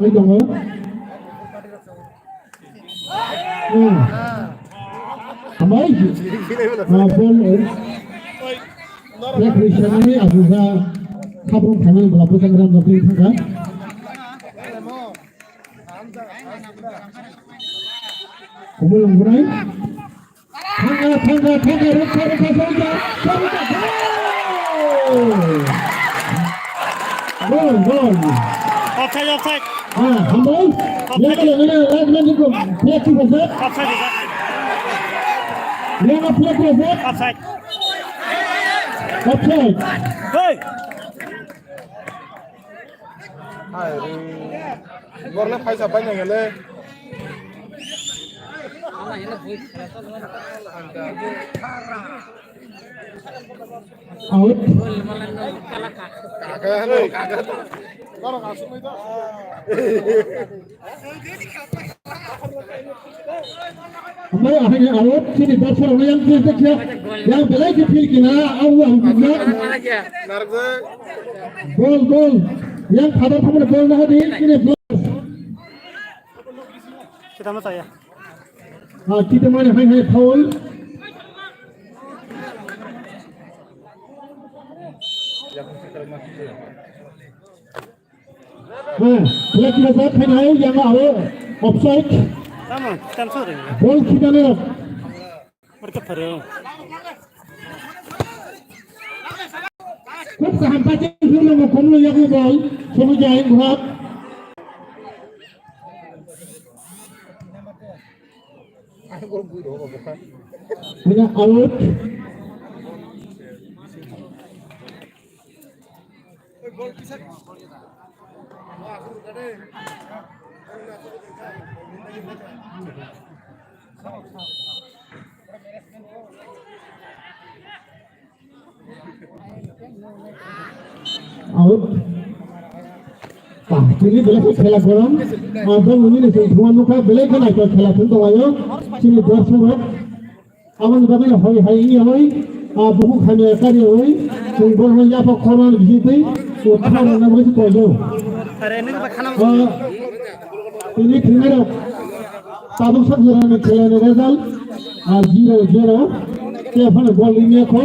Bây giờ mấy bol ya Cristiano abuza kabung tangan berapa sangat lebih tangga kumul mulai tangga gol offside handball ya kalau itu play kita offside yang play kita offside offside hey gorna paisa banyak gele out Amai akhirnya out sini dasar orang yang kita kia yang belai kecil kena awal juga gol yang ada pun gol dah di sini kita mau saya kita mana hai foul lihat kita saat hai yang awal offside sama cancel deh gol kita nih mereka baru Kau sampai je dulu mau kamu yang gol semua jalan buat hanya out out ini boleh खेला गरम आधा ini semua muka boleh kan itu खेला pun tuh ayo sini dua surat awan bagai hai ini hai buku kami kari hai sumber hai apa korban gitu itu apa nama itu tuh ini tinggal tabung saja खेला result 0-0 siapa nak gol ini aku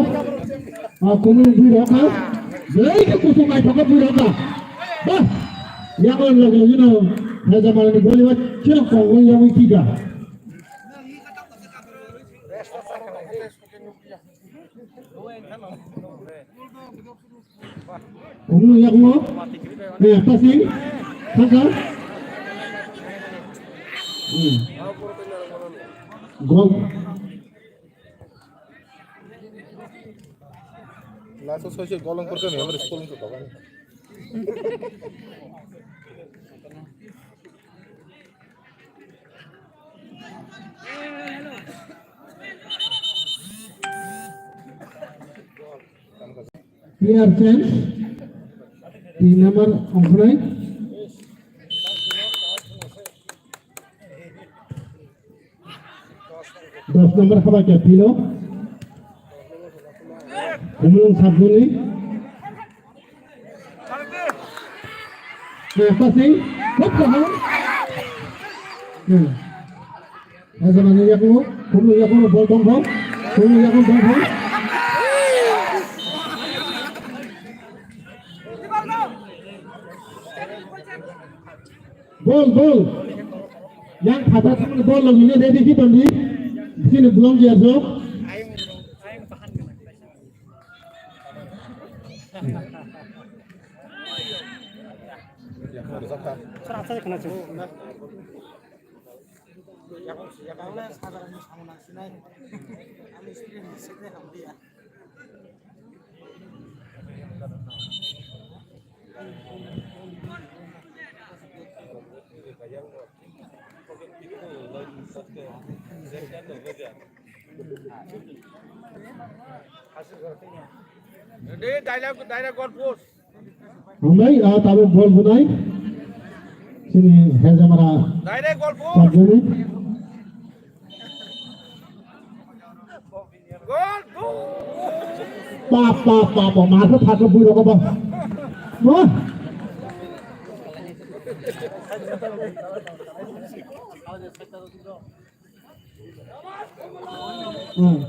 kuning biru kan boleh itu sungai pakai biru kan yang lagi you know ada malam boleh buat cerita kau yang tiga yang mau apa sih kakak gol langsung saja golong pergi nih harus golong tuh kan clear chance 3 number offline 10 number apa aja Pilo Kumulung Sabduni apa sih betul ada mana yang mau kumulung yang mau bol bol kumulung yang mau bol bol yang kata teman bol lagi ni ready kita ni sini belum dia so serasa kena cuci Direct goal post. Hamai tahu bol bunai sini hanya mara Direct goal post. Sabduni Goal. Papa masuk satu bulu apa bang? Wah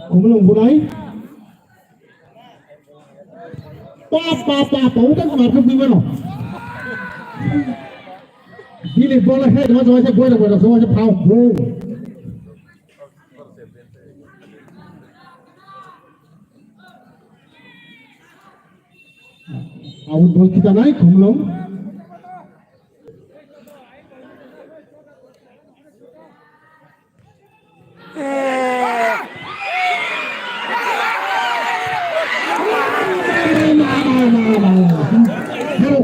공을 보나이? 빠, 오단 거 말고 비면어. Dili bola head, macam bola, semua macam power. Out ball kita naik, kumlong.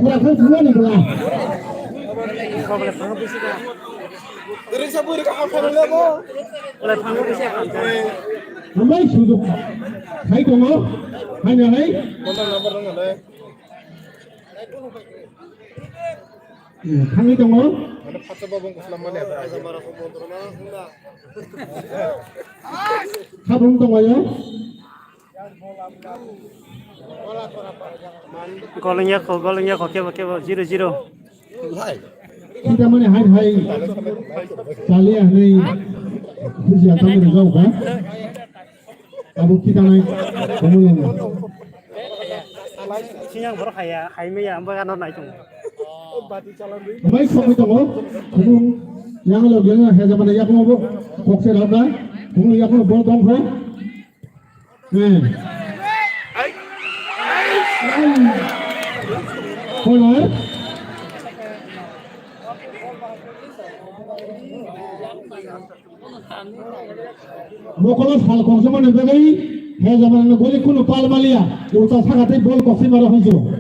Kurang semua ni kurang. Kau boleh panggil bisi dah. Dari siapa dia kau fan le mo? Boleh panggil bisi kan? Nampak sudah. Hai tunggu, hai ni hai. Nomor le. Kami tunggu. Mana patah babong kuslam mana ada. Sama rasa motor mana hunda. Habung tunggu ya. Golnya kau kau 0-0. Kita mana hai. Kalian ni kerja kami rezau kan? Abu kita naik kumulong. Siang baru hai me ya, ambil kan naik tu. Baik kami tunggu. Kumulong yang lo dia hai zaman yang mau kok se dah kan? Kumulong yang mau bol dong kan? Corner. Mokolos hal kong zaman yang begini, hai zaman yang boleh kuno pal malia, utas sangat bol kosi marah hijau.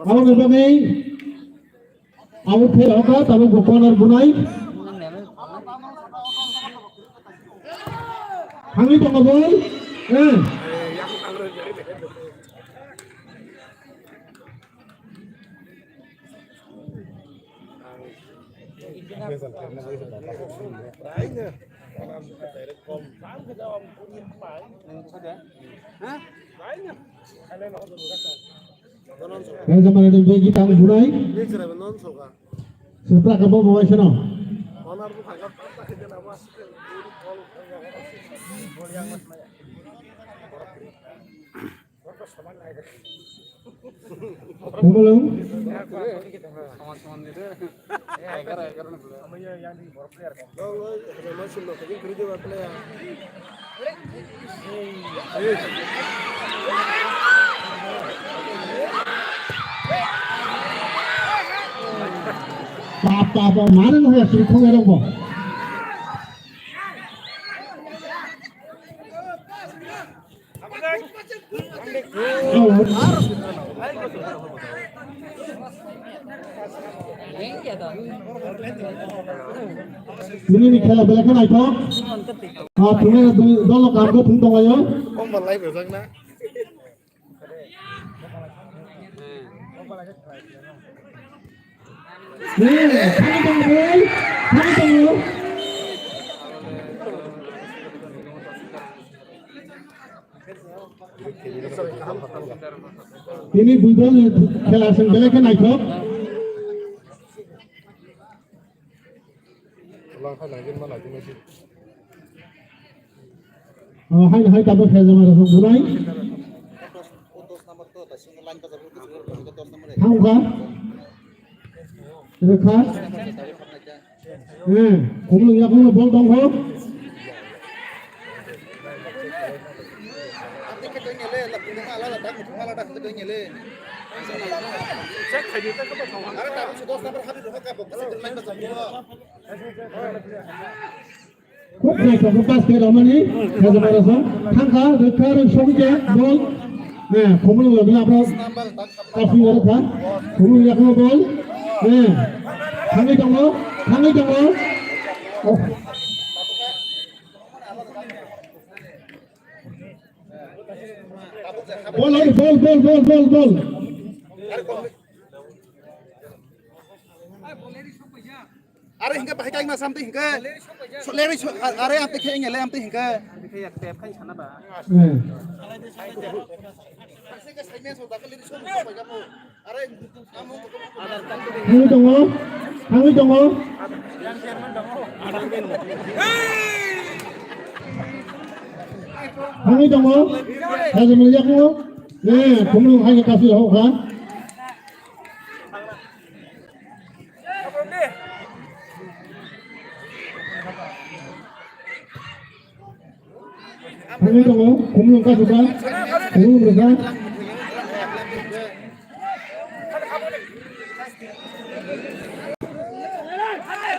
Awak begini, awak fair apa, tapi corner bunai. Hangi tengah bol, Hai zaman yang begi tang bunai. Setelah kamu mau sana. Kumulong. Apa mana nih ya suruh kau ngerong boh. Ini nih kalau belakan aja. Punya dua kargo puntung aja. Kong balai besok na. Kami tunggu. Ini budol kalau belakan aja. Ulang kan lagi mana lagi masih. Hai kamu saya zaman rasung bunai. Tahu kan? Rekha. Kumulong yang kumulong bol dong ho. Kok naik ke pas ke dalam ni? Saya zaman rasung. Tangka, rekha, shogja, bol. Kumulong lagi apa? Kafi rekha. Kumulong yang kumulong bol. Kami tunggu. Bol. Are hingga pakai kain mas sampai hingga. Leri are ampe kain le ampe hingga. Kayak tep kan sana bah. Hangi dong? Hangi dong? Hangi dong? Saya melihat mo. Nih, kumulong hanya kasih ho kan? Hangi dong? Kumulong kasih kan? Kumulong besar.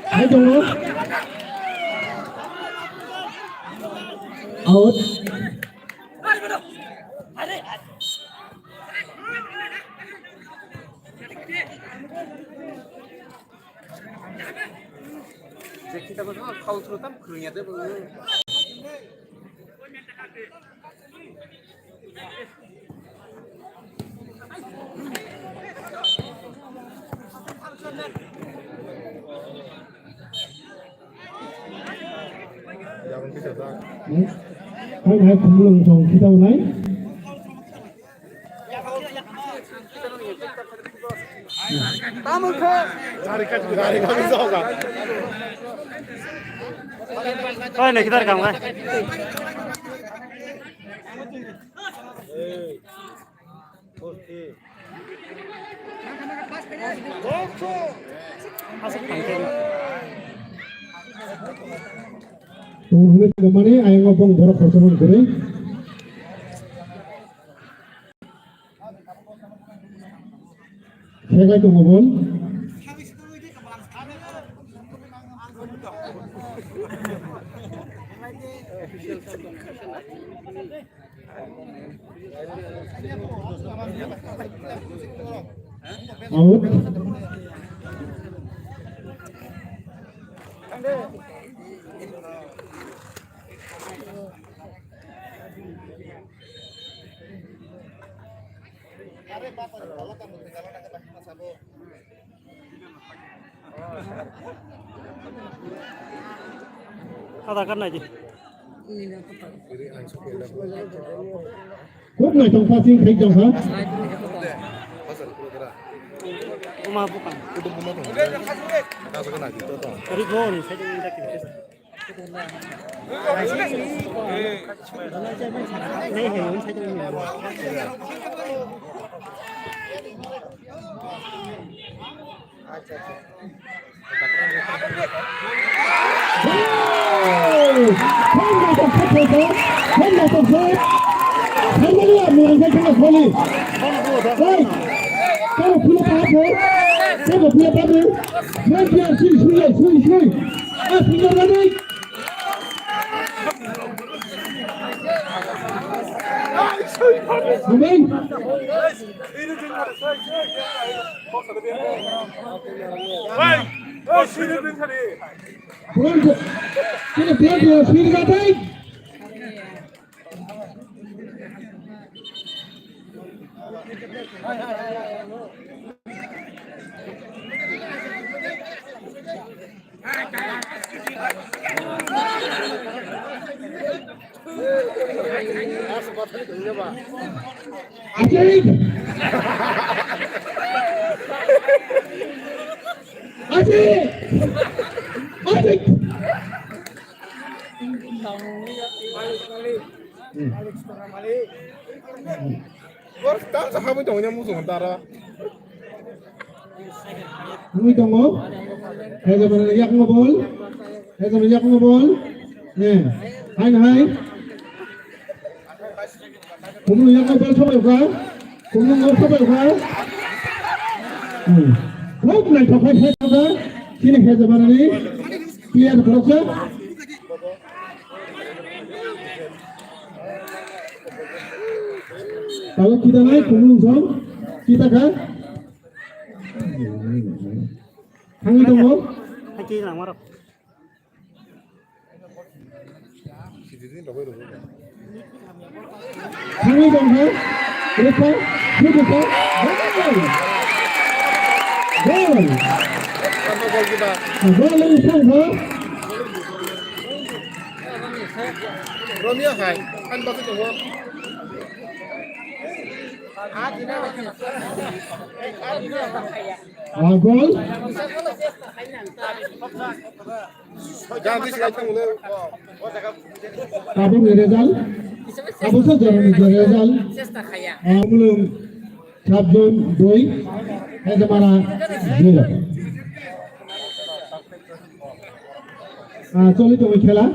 Hangi dong? Out. kita bersama kau terutama kerunya tu. Hai hai kumulong jong kita unai. Tamu ke? Cari kami soga. Thôi này kita rekam kan. Masuk pangkat. Ini kemana? Ayo ngobong borok pertemuan kering. Saya itu ngobong. Out. Ada kan aja. Kok nggak trong pha xin thấy trong hả? Rumah bukan. Dari gol nih saya jadi dak gitu. Nih hewan saya jadi. Kami tunggu. Saya berliak ngobol. Saya berliak ngobol. Nih, hai. Kumulong yang ngobol sampai ke? Kumulong ngobol sampai ke? Kok naik pakai head apa? Sini head mana ni? Clear berapa? Kalau kita naik kumulong song, kita kan? Hangi tunggu. Haki lang marok. Hangi tunggu. Berapa? Berapa? Gol. Sama gol kita. Gol lagi tunggu. Romeo hai, kan bagus tunggu. Goal Kabul result অবশ্য জরুরি result আমলুম 7 জন 2 হেজমারা 0 চলিত খেলা